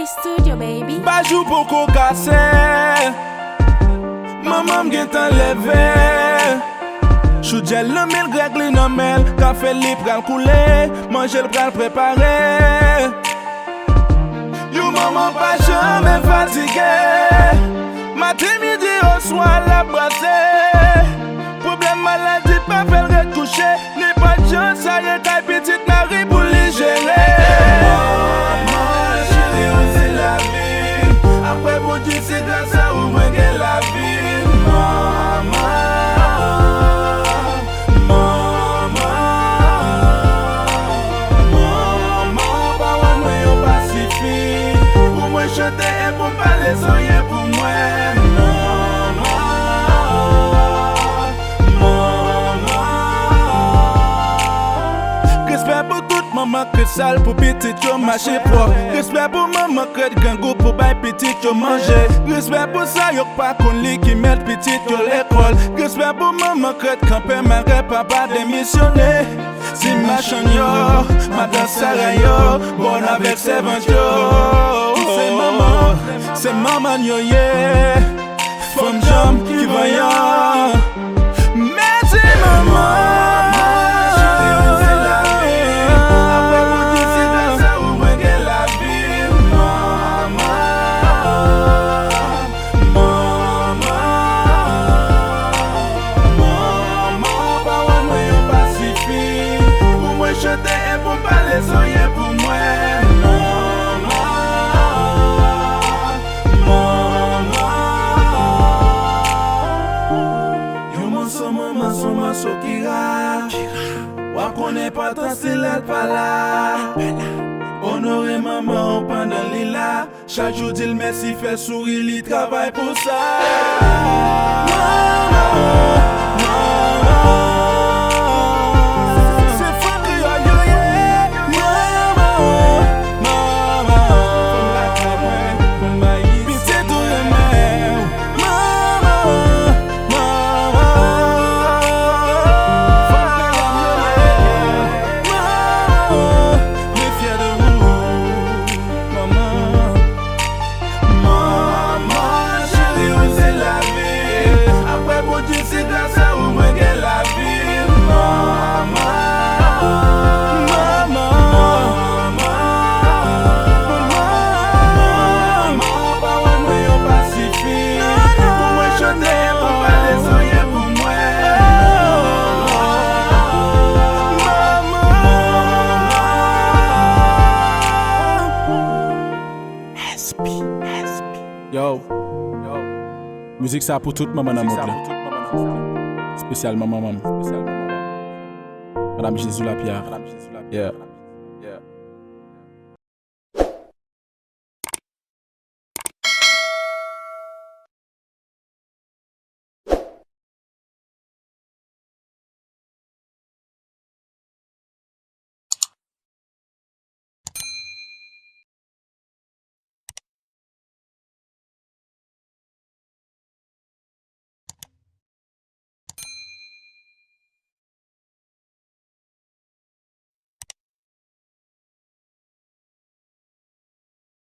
Lavi studio, baby. Bajou pour qu'on casse. Maman m'gen t'enlevé. Chou gel le mille grec li nan mel. Café li pral couler. Manger le pral préparer. You maman pas jamais fatigué. Matin midi au soir la brassée. Problème maladie pas fait le retoucher. Ni pas de chance ça y est taille petite Marie pour les gérer. Maman chérie on c'est la vie. Après bon Dieu c'est grâce à vous moi que la vie. Maman pas moi yo pacifique. Pour moi chanter et pour parler sans rien pour moi. Respect pour toute maman que sale pour petit yo marcher propre. Respect pour maman que gangou pour bay petit yo manger. Respect pour ça yo pas qu'on li qui met petit yo l'école. Respect pour maman que camper malgré papa démissionné. Si machin yo, madame Sarah yo, bon avec ses ventes yo. C'est maman yo yeah. Femme jam qui vaillant. Merci maman. Soyez pour moi, maman, yo maman sokira. Wa connaît pas tant c'est là pas là. Honorer maman pendant lila. Chaque jour dit merci fait sourire, il travaille pour ça. Yo, musique ça pour toute maman dans le monde. Spécialement maman. Madame Jésus la Pierre. Yeah.